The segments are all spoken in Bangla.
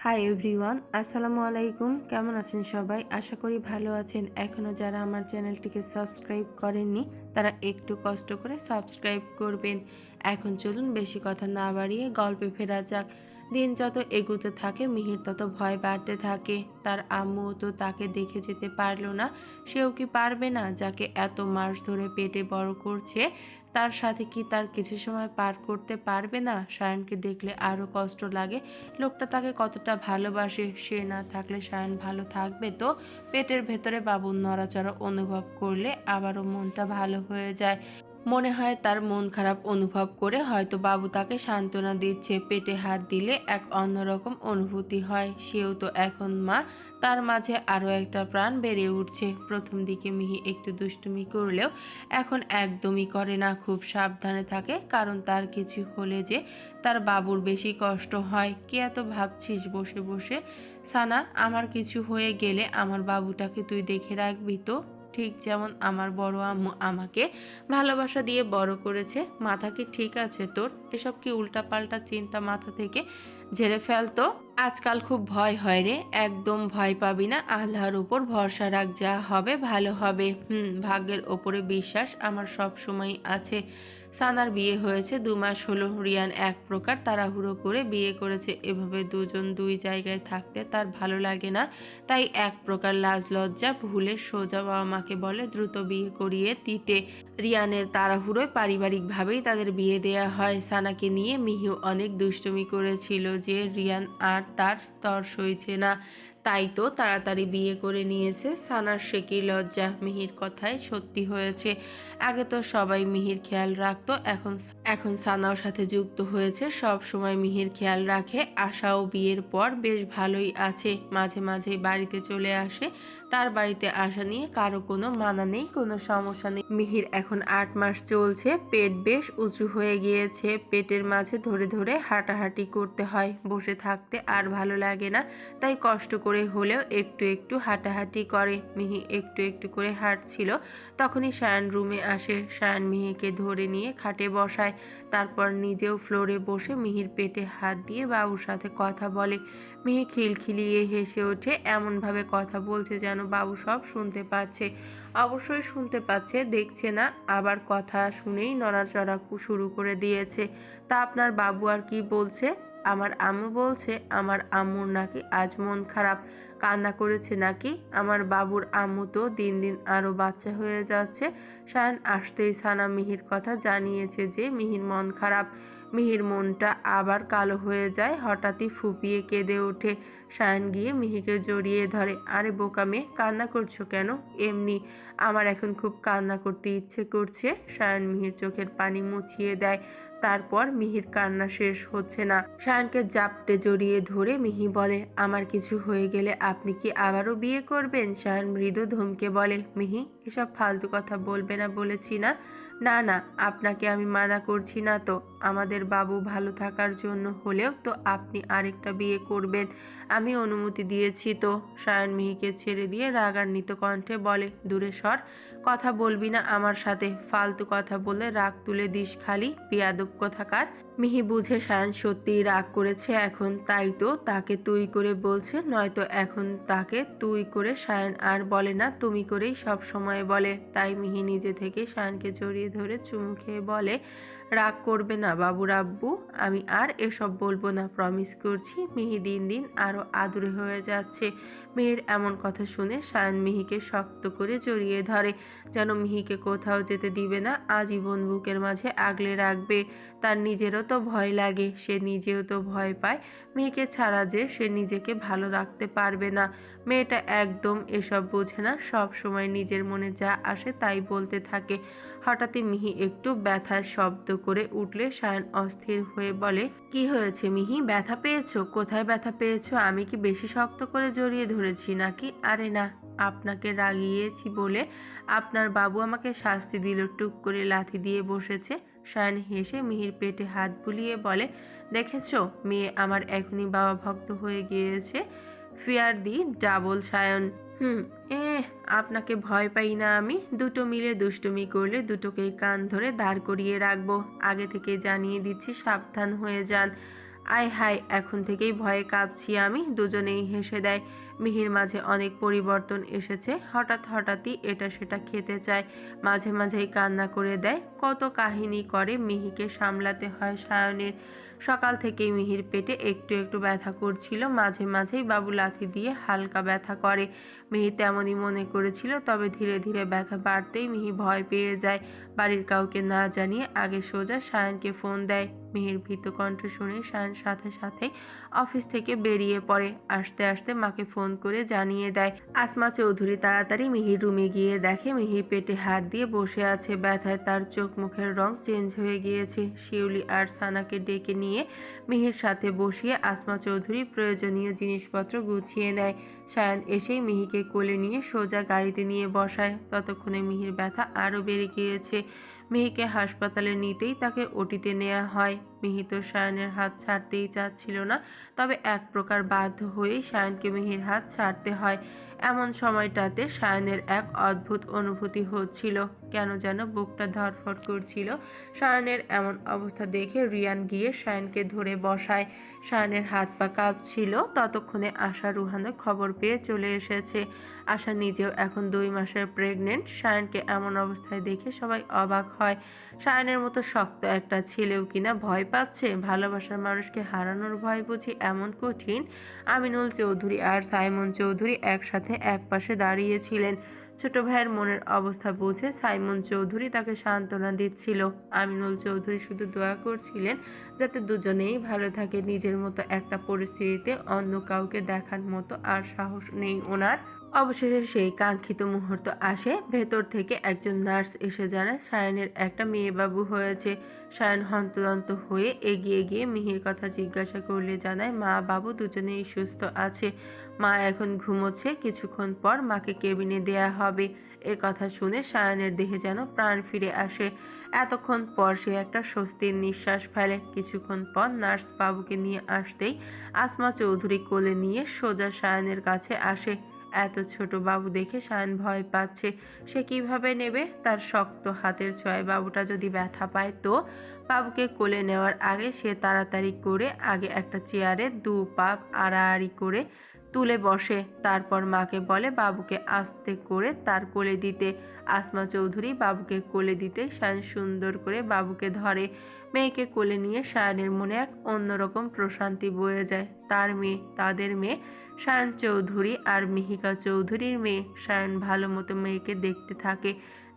হাই এভরিওয়ান, আসসালামু আলাইকুম। কেমন আছেন সবাই? আশা করি ভালো আছেন। এখনও যারা আমার চ্যানেলটিকে সাবস্ক্রাইব করেননি তারা একটু কষ্ট করে সাবস্ক্রাইব করবেন। এখন চলুন বেশি কথা না বাড়িয়ে গল্পে ফেরা যাক। দিন যত এগুতে থাকে মিহির তত ভয় বাড়তে থাকে। তার আম্মুও তো তাকে দেখে যেতে পারল না। সেও কি পারবে না যাকে এত মাস ধরে পেটে বড় করছে? তার সাথে কি তার কিছু সময় পার করতে পারবে না? সায়নকে দেখলে আরও কষ্ট লাগে। লোকটা তাকে কতটা ভালোবাসে, সে না থাকলে সায়ন ভালো থাকবে তো? পেটের ভেতরে বাবুর নড়াচড়া অনুভব করলে আবারও মনটা ভালো হয়ে যায়। মনে হয় তার মন খারাপ অনুভব করে হয়তো বাবু তাকে সান্ত্বনা দিচ্ছে। পেটে হাত দিলে এক অন্যরকম অনুভূতি হয়। সেও তো এখন মা, তার মাঝে আরও একটা প্রাণ বেড়ে উঠছে। প্রথম দিকে মিহি একটু দুষ্টুমি করলেও এখন একদমই করে না, খুব সাবধানে থাকে। কারণ তার কিছু হলে যে তার বাবুর বেশি কষ্ট হয়। কে এত ভাবছিস বসে বসে? সানা, আমার কিছু হয়ে গেলে আমার বাবুটাকে তুই দেখে রাখবি তো? ঠিক যেমন আমার বড় আম্মু আমাকে ভালোবাসা দিয়ে বড় করেছে। মাথা কি ঠিক আছে তোর? এসব কি উল্টাপাল্টা চিন্তা মাথা থেকে ঝেড়ে ফেলতো। আজকাল খুব ভয় হয় রে। একদম ভয় পাবি না, আল্লাহর উপর ভরসা রাখ, যা হবে ভালো হবে। ভাগ্যের ওপরে বিশ্বাস আমার সব সময় আছে। সানার বিয়ে হয়েছে 2 মাস হলো। রিয়ান এক প্রকার তাড়াহুড়ো করে বিয়ে করেছে। এভাবে দুজন দুই জায়গায় থাকতে তার ভালো লাগে না। তাই এক প্রকার লাজ লজ্জা ভুলে সোজা বাবা মাকে বলে দ্রুত বিয়ে করিয়ে দিতে। রিয়ানের তাড়াহুড়োয় পারিবারিকভাবেই তাদের বিয়ে দেয়া হয়। সানাকে নিয়ে মিহিও অনেক দুষ্টুমি করেছিল যে রিয়ান আর তার তর সইছে না, তাই তো তাড়াতাড়ি বিয়ে করে নিয়েছে। সানার সে কি লজ্জা, মিহির কথায় সত্যি হয়েছে। আগে তো সবাই মিহির খেয়াল রাখতো, এখন সানাও সাথে যুক্ত হয়েছে, সব সময় মিহির খেয়াল রাখে। আশাও বিয়ের পর বেশ ভালোই আছে, মাঝে মাঝে বাড়িতে চলে আসে। তার বাড়িতে আসা নিয়ে কারো কোনো মানা নেই, কোনো সমস্যা নেই। মিহির এখন 8 মাস চলছে, পেট বেশ উঁচু হয়ে গিয়েছে। পেটের মাঝে ধরে ধরে হাঁটাহাঁটি করতে হয়, বসে থাকতে আর ভালো লাগে না। তাই কষ্ট করে হলেও একটু একটু হাঁটাহাঁটি করে। মিহি একটু একটু করে হাঁটছিল, তখনই সায়ান রুমে আসে। সায়ান মিহিকে ধরে নিয়ে খাটে বসায়, তারপর নিজেও ফ্লোরে বসে মিহির পেটে হাত দিয়ে বাবুর সাথে কথা বলে। মিহি খিলখিলিয়ে হেসে ওঠে, এমনভাবে কথা বলছে যেন বাবু সব শুনতে পাচ্ছে। অবশ্যই শুনতে পাচ্ছে, দেখছে না। আবার কথা শুনেই নড়াচড়া শুরু করে দিয়েছে। তা আপনার বাবু আর কি বলছে? আমার আম্মু বলছে আমার আম্মুর নাকি আজ মন খারাপ, কান্না করেছে নাকি। আমার বাবুর আম্মু তো দিন দিন আরও বাচ্চা হয়ে যাচ্ছে। সায়ান আসতেই সানা মিহির কথা জানিয়েছে যে মিহির মন খারাপ। মিহির মনটা আবার কালো হয়ে যায়, হঠাৎই ফুপিয়ে কেঁদে ওঠে। সায়ান গিয়ে মিহিকে জড়িয়ে ধরে। আরে বোকা মেয়ে, কান্না করছো কেন? এমনি, আমার এখন খুব কান্না করতে ইচ্ছে করছে। সায়ান মিহির চোখের পানি মুছিয়ে দেয়। তারপর মিহির কান্না শেষ হচ্ছে না, সায়ানকে জাপটে জড়িয়ে ধরে মিহি বলে, আমার কিছু হয়ে গেলে আপনি কি আবারও বিয়ে করবেন? সায়ান মৃদু ধমকে বলে, মিহি এসব ফালতু কথা বলবে না বলেছি না। না না, আপনাকে আমি মানা করছি না তো। আমাদের বাবু ভালো থাকার জন্য হলেও তো আপনি আরেকটা বিয়ে করবেন, আমি অনুমতি দিয়েছি তো। সায়ান মিহিকে ছেড়ে দিয়ে রাগান্বিত কণ্ঠে বলে, দূরে সর, কথা বলবি না আমার সাথে। ফালতু কথা বলে রাগ তুলে দিস খালি, বেয়াদব কোথাকার। মিহি বুঝে সায়ান সত্যিই রাগ করেছে এখন, তাই তো তাকে তুই করে বলছে, নয়তো এখন তাকে তুই করে সায়ান আর বলে না, তুমি করেই সব সময় বলে। তাই মিহি নিজে থেকে সায়ানকে জড়িয়ে ধরে চুমু খেয়ে বলে, রাগ করবে না বাবুর আব্বু, আমি আর এসব বলবো না, প্রমিস করছি। মিহি দিন দিন আরো আদুরে হয়ে যাচ্ছে। মিহির এমন কথা শুনে সায়ান মিহিকে শক্ত করে জড়িয়ে ধরে, যেন মিহিকে কোথাও যেতে দিবে না, আজীবন বুকের মাঝে আগলে রাখবে। তার নিজেরও তো ভয় লাগে, সে নিজেও তো ভয় পায় মেয়েকে ছাড়া যে সে নিজেকে ভালো রাখতে পারবে না। মেয়েটা একদম এসব বোঝে না, সব সময় নিজের মনে যা আসে তাই বলতে থাকে। হঠাৎই মিহি একটু ব্যথার শব্দ করে উঠলে সায়ন অস্থির হয়ে বলে, কি হয়েছে মিহি, ব্যথা পেয়েছো? কোথায় ব্যথা পেয়েছো? আমি কি বেশি শক্ত করে জড়িয়ে ধরেছি নাকি? আরে না, আপনাকে রাগিয়েছি বলে আপনার বাবু আমাকে শাস্তি দিল, টুক করে লাথি দিয়ে বসেছে। সায়ন হেসে মিহির পেটে হাত বুলিয়ে বলে, দেখেছো মেয়ে আমার এখনই বাবা ভক্ত হয়ে গিয়েছে। ফিয়ার দি ডাবল সায়ন। হুম এ আপনাকে ভয় পাই না আমি। দুটো মিলে দুষ্টুমি করলে দুটোকেই কান ধরে দাঁড় করিয়ে রাখবো। আগে থেকে জানিয়ে দিচ্ছি, সাবধান হয়ে যান। আয় হায়, এখন থেকেই ভয়ে কাঁপছি আমি। দুজনেই হেসে দেয়। মিহির মাঝে অনেক পরিবর্তন এসেছে। হঠাৎ হঠাৎই এটা সেটা খেতে চায়, মাঝে মাঝেই কান্না করে দেয়। কত কাহিনী করে মিহিকে সামলাতে হয় সায়নের। সকাল থেকেই মিহির পেটে একটু একটু ব্যথা করছিল, মাঝে মাঝেই বাবু লাথি দিয়ে হালকা ব্যথা করে। মিহি তেমনই মনে করেছিল, তবে ধীরে ধীরে ব্যথা বাড়তেই মিহি ভয় পেয়ে যায়। বাড়ির কাউকে না জানিয়ে আগে সোজা সায়নকে ফোন দেয়। মিহির ভীত কণ্ঠ শুনে সায়ন সাথে সাথে অফিস থেকে বেরিয়ে পড়ে। আসতে আসতে মাকে ফোন করে জানিয়ে দেয়। আসমা চৌধুরী তাড়াতাড়ি মিহির রুমে গিয়ে দেখে মিহির পেটে হাত দিয়ে বসে আছে। ব্যথায় তার চোখ মুখের রং চেঞ্জ হয়ে গিয়েছে। শিউলি আর সানাকে ডেকে নিয়ে মিহির সাথে বসিয়ে আসমা চৌধুরী প্রয়োজনীয় জিনিসপত্র গুছিয়ে নেয়। সায়ন এসেই মিহিকে কোলে নিয়ে সোজা গাড়িতে নিয়ে বসায়। ততক্ষণে মিহির ব্যথা আরও বেড়ে গিয়েছে। মিহিকে হাসপাতালে নিতেই তাকে ওটিতে নেওয়া হয়। মিহি তো সায়নের হাত ছাড়তেই চাচ্ছিল না, তবে এক প্রকার বাধ্য হয়েই সায়নকে মিহির হাত ছাড়তে হয়। এমন সময়টাতে সায়নের এক অদ্ভুত অনুভূতি হচ্ছিল, কেন যেন বুকটা ধড়ফড় করছিল। সায়নের এমন অবস্থা দেখে রিয়ান গিয়ে সায়নকে ধরে বসায়। সায়নের হাত পা কাঁপছিল। ততক্ষণে আশা রুহানো খবর পেয়ে চলে এসেছে। আশা নিজেও এখন 2 মাসের প্রেগনেন্ট। সায়নকে এমন অবস্থায় দেখে সবাই অবাক হয়। সায়নের মতো শক্ত একটা ছেলেও কিনা ভয় পাচ্ছে। ভালোবাসার মানুষকে হারানোর ভয় বুঝি এমন কঠিন? আমিনুল চৌধুরী আর সাইমন চৌধুরী একসাথে একপাশে দাঁড়িয়েছিলেন। ছোট ভাইয়ের মনের অবস্থা বুঝে সাইমন চৌধুরী তাকে সান্ত্বনা দিচ্ছিল। আমিনুল চৌধুরী শুধু দোয়া করছিলেন যাতে দুজনেই ভালো থাকে। নিজের মতো একটা পরিস্থিতিতে অন্য কাউকে দেখার মতো আর সাহস নেই ওনার। অবশেষে সেই কাঙ্ক্ষিত মুহূর্ত আসে। ভেতর থেকে একজন নার্স এসে জানায় সায়নের একটা মেয়ে বাবু হয়েছে। সায়ন হন্তদন্ত হয়ে এগিয়ে গিয়ে মিহির কথা জিজ্ঞাসা করলে জানায় মা বাবু দুজনেই সুস্থ আছে। মা এখন ঘুমোচ্ছে, কিছুক্ষণ পর মাকে কেবিনে দেয়া হবে। এ কথা শুনে সায়নের দেহে যেন প্রাণ ফিরে আসে। এতক্ষণ পর সে একটা স্বস্তির নিঃশ্বাস ফেলে। কিছুক্ষণ পর নার্স বাবুকে নিয়ে আসতেই আসমা চৌধুরী কোলে নিয়ে সোজা সায়নের কাছে আসে। এত ছোট বাবু দেখে সায়ন ভয় পাচ্ছে। সে কিভাবে নেবে? তার শক্ত হাতের ছোঁয়ায় বাবুটা যদি ব্যথা পায় তো? বাবুকে কোলে নেওয়ার আগে সে তাড়াতাড়ি করে আগে একটা চেয়ারে 2 পা আড়াআড়ি করে তুলে বসে। তারপর মাকে বলে বাবুকে আস্তে করে তার কোলে দিতে। আসমা চৌধুরী বাবুকে কোলে দিতে সায়ন সুন্দর করে বাবুকে ধরে। মেয়েকে কোলে নিয়ে সায়নের মনে এক অন্যরকম প্রশান্তি বয়ে যায়। তার মেয়ে, তাদের মেয়ে, সায়ন চৌধুরী আর মিহিকা চৌধুরীর মেয়ে। সায়ন ভালো মতো মেয়েকে দেখতে থাকে।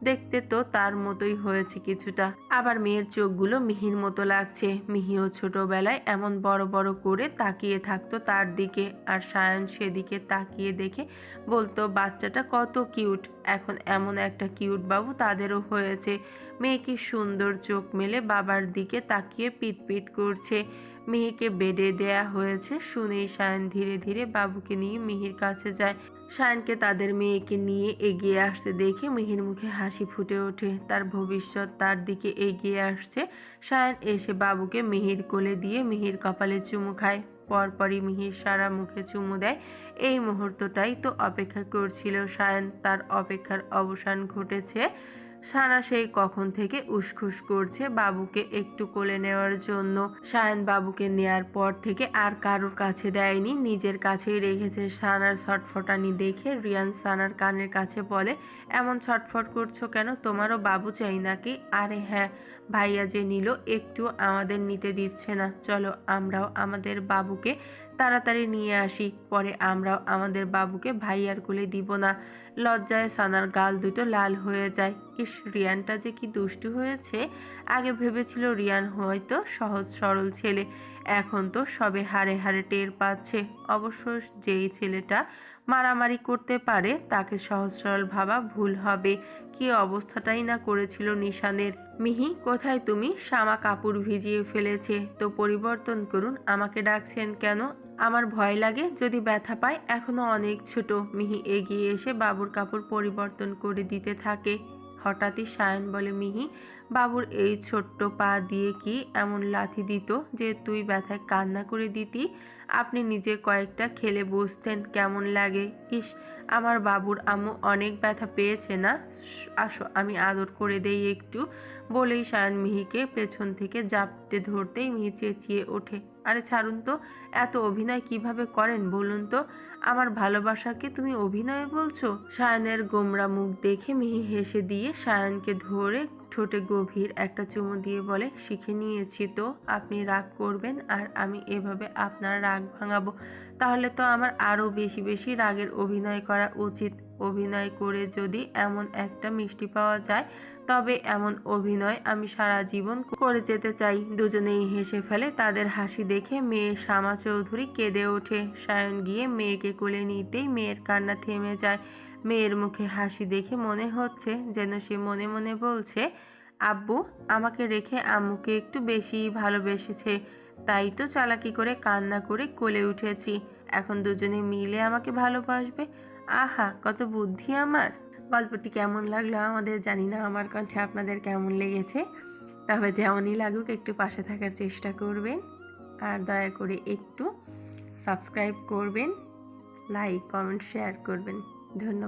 দেখতে তো তার মতোই হয়েছে কিছুটা, আবার মেয়ের চোখগুলো মিহির মতো লাগছে। মিহিও ছোটবেলায় এমন বড় বড় করে তাকিয়ে থাকতো তার দিকে, আর সায়ন সেদিকে তাকিয়ে দেখে বলতো বাচ্চাটা কত কিউট। এখন এমন একটা কিউট বাবু তাদেরও হয়েছে। মেয়ে কি সুন্দর চোখ মেলে বাবার দিকে তাকিয়ে পিটপিট করছে। মিহিকে বেডে দেয়া হয়েছে শুনেই সায়ন ধীরে ধীরে বাবুকে নিয়ে মিহির কাছে যায়। সায়নকে তাদের মেয়েকে নিয়ে এগিয়ে আসতে দেখে মিহির মুখে হাসি ফুটে ওঠে। তার ভবিষ্যৎ তার দিকে এগিয়ে আসছে। সায়ন এসে বাবুকে মিহির কোলে দিয়ে মিহির কপালে চুমু খায়। পরপরই মিহির সারা মুখে চুমু দেয়। এই মুহূর্তটাই তো অপেক্ষা করছিল সায়ন। তার অপেক্ষার অবসান ঘটেছে। সানা সেই কখন থেকে উসখুস করছে বাবুকে একটু কোলে নেওয়ার জন্য। সায়ন বাবুকে নেয়ার পর থেকে আর কারোর কাছে দেয়নি, নিজের কাছেই রেখেছে। সানার ছটফটানি দেখে রিয়ান সানার কানের কাছে বলে, এমন ছটফট করছো কেন? তোমারও বাবু চাই নাকি? আরে হ্যাঁ, ভাইয়া যে নিল একটু আমাদের নিতে দিচ্ছে না। চলো আমরাও আমাদের বাবুকে তাড়াতাড়ি নিয়ে আসি, পরে আমরাও আমাদের বাবুকে ভাইয়ার কোলে দিব না। লজ্জায় সানার গাল দুটো লাল হয়ে যায়। ইস, রিয়ানটা যে কি দুষ্টু হয়েছে। আগে ভেবেছিল রিয়ান হয়তো সহজ সরল ছেলে, এখন তো সবে হাড়ে হাড়ে টের পাচ্ছে। অবশ্য যেই ছেলেটা মারামারি করতে পারে তাকে সহজ সরল ভাবা ভুল হবে। কি অবস্থাটাই না করেছিল নিশানের। মিহি কোথায় তুমি? শামা কাপড় ভিজিয়ে ফেলেছে তো পরিবর্তন করুন। আমাকে ডাকছেন কেন? আমার ভয় লাগে যদি ব্যথা পায়, এখনো অনেক ছোট। মিহি এগিয়ে এসে বাবুর কাপড় পরিবর্তন করে দিতে থাকে। হঠাৎই সায়ন বলে, মিহি, বাবুর এই ছোট্ট পা দিয়ে কি এমন লাথি দিত যে তুই ব্যথায় কান্না করে দিতি? আপনি নিজে কয়েকটা খেলে বুঝতেন কেমন লাগে। ইস, আমার বাবুর আম্মু অনেক ব্যথা পেয়েছে না? আসো আমি আদর করে দেই একটু। বলেই সায়ন মিহিকে পেছন থেকে জাপটে ধরতেই মিহি চেঁচিয়ে ওঠে, আরে ছাড়ুন তো, এত অভিনয় কিভাবে করেন বলুন তো? আমার ভালোবাসাকে তুমি অভিনয় বলছো? সায়নের গোমরা মুখ দেখে মিহি হেসে দিয়ে সায়নকে ধরে ঠোঁটে গভীর একটা চুমু দিয়ে বলে, শিখে নিয়েছি তো, আপনি রাগ করবেন আর আমি এভাবে আপনার রাগ ভাঙাবো। তাহলে তো আমার আরও বেশি বেশি রাগের অভিনয় করা উচিত। অভিনয় করে যদি এমন একটা মিষ্টি পাওয়া যায়, তবে এমন অভিনয় আমি সারা জীবন করে যেতে চাই। দুজনেই হেসে ফেলে। তাদের হাসি দেখে মেয়ে শামা চৌধুরী কেঁদে ওঠে। সায়ন গিয়ে মেয়েকে কোলে নিতেই মেয়ের কান্না থেমে যায়। মেয়ের মুখে হাসি দেখে মনে হচ্ছে যেন সে মনে মনে বলছে, আব্বু আমাকে রেখে আম্মুকে একটু বেশি ভালোবেসেছে, তাই তো চালাকি করে কান্না করে কোলে উঠেছি। এখন দুজনে মিলে আমাকে ভালোবাসবে। আহা, কত বুদ্ধি আমার। গল্পটি কেমন লাগলো আমাদের জানি না, আমার কণ্ঠে আপনাদের কেমন লেগেছে। তবে যেমনই লাগুক একটু পাশে থাকার চেষ্টা করবেন, আর দয়া করে একটু সাবস্ক্রাইব করবেন, লাইক কমেন্ট শেয়ার করবেন। ধন্যবাদ।